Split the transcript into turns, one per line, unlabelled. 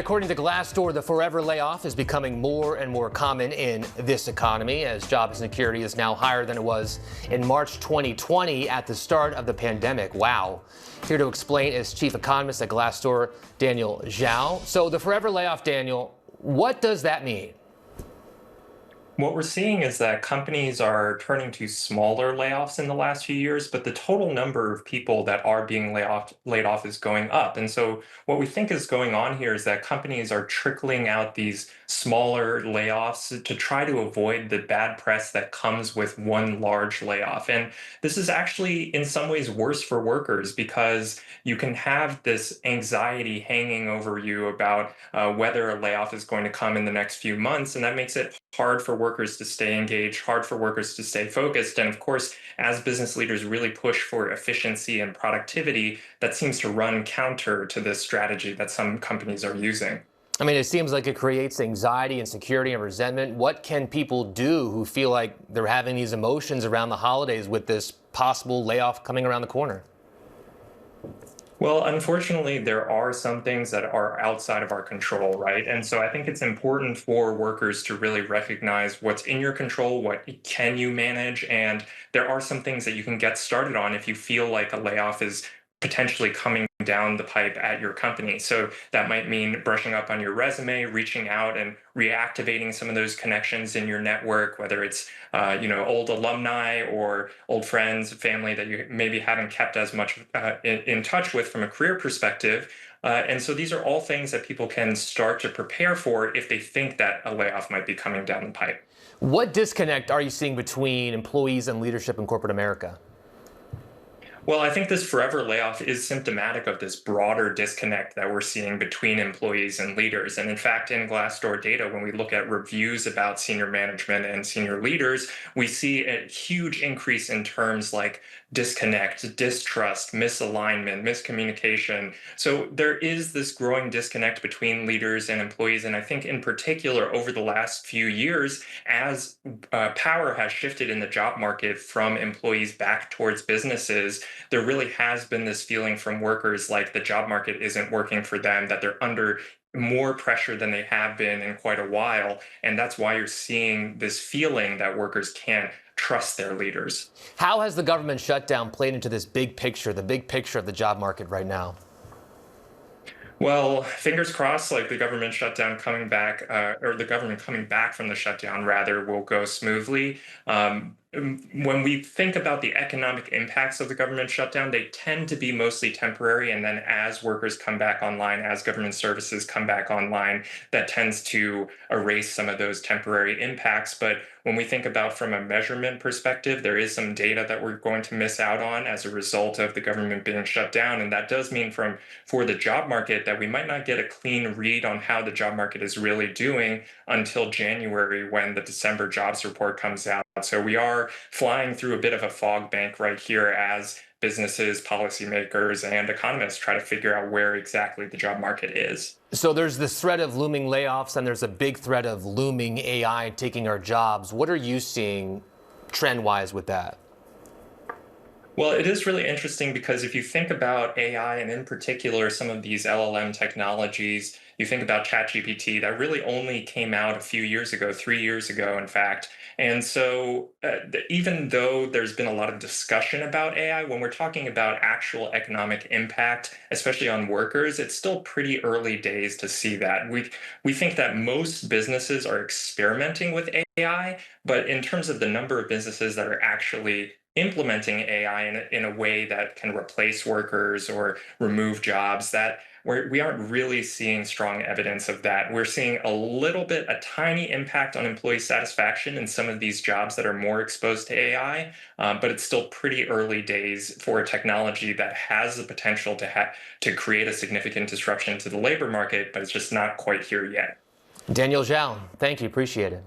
According to Glassdoor, the forever layoff is becoming more and more common in this economy, as job insecurity is now higher than it was in March 2020 at the start of the pandemic. Wow. Here to explain is chief economist at Glassdoor, Daniel Zhao. So the forever layoff, Daniel, what does that mean?
What we're seeing is that companies are turning to smaller layoffs in the last few years, but the total number of people that are being laid off is going up. And so what we think is going on here is that companies are trickling out these smaller layoffs to try to avoid the bad press that comes with one large layoff. And this is actually in some ways worse for workers because you can have this anxiety hanging over you about whether a layoff is going to come in the next few months. And that makes it hard for workers to stay engaged, hard for workers to stay focused. And of course, as business leaders really push for efficiency and productivity, that seems to run counter to this strategy that some companies are using.
I mean, it seems like it creates anxiety, insecurity, and resentment. What can people do who feel like they're having these emotions around the holidays with this possible layoff coming around the corner?
Well, unfortunately, there are some things that are outside of our control, right? And so I think it's important for workers to really recognize what's in your control, what can you manage, and there are some things that you can get started on if you feel like a layoff is potentially coming down the pipe at your company. So that might mean brushing up on your resume, reaching out and reactivating some of those connections in your network, whether it's old alumni or old friends, family that you maybe haven't kept as much in touch with from a career perspective. And so these are all things that people can start to prepare for if they think that a layoff might be coming down the pipe.
What disconnect are you seeing between employees and leadership in corporate America?
Well, I think this forever layoff is symptomatic of this broader disconnect that we're seeing between employees and leaders. And in fact, in Glassdoor data, when we look at reviews about senior management and senior leaders, we see a huge increase in terms like disconnect, distrust, misalignment, miscommunication. So there is this growing disconnect between leaders and employees. And I think in particular, over the last few years, as power has shifted in the job market from employees back towards businesses, there really has been this feeling from workers like the job market isn't working for them, that they're under more pressure than they have been in quite a while. And that's why you're seeing this feeling that workers can't trust their leaders.
How has the government shutdown played into this big picture, the big picture of the job market right now?
Well, fingers crossed, like the government shutdown coming back, or the government coming back from the shutdown, rather, will go smoothly. When we think about the economic impacts of the government shutdown, they tend to be mostly temporary. And then as workers come back online, as government services come back online, that tends to erase some of those temporary impacts. But when we think about from a measurement perspective, there is some data that we're going to miss out on as a result of the government being shut down. And that does mean for the job market that we might not get a clean read on how the job market is really doing until January when the December jobs report comes out. So we are flying through a bit of a fog bank right here as businesses, policymakers, and economists try to figure out where exactly the job market is.
So there's this threat of looming layoffs, and there's a big threat of looming AI taking our jobs. What are you seeing trend-wise with that?
Well, it is really interesting because if you think about AI and in particular some of these LLM technologies, you think about ChatGPT, that really only came out a few years ago, 3 years ago, in fact. And so even though there's been a lot of discussion about AI, when we're talking about actual economic impact, especially on workers, it's still pretty early days to see that. We think that most businesses are experimenting with AI, but in terms of the number of businesses that are actually implementing AI in a way that can replace workers or remove jobs, that we aren't really seeing strong evidence of that. We're seeing a tiny impact on employee satisfaction in some of these jobs that are more exposed to AI, but it's still pretty early days for a technology that has the potential to create a significant disruption to the labor market, but it's just not quite here yet.
Daniel Zhao, thank you. Appreciate it.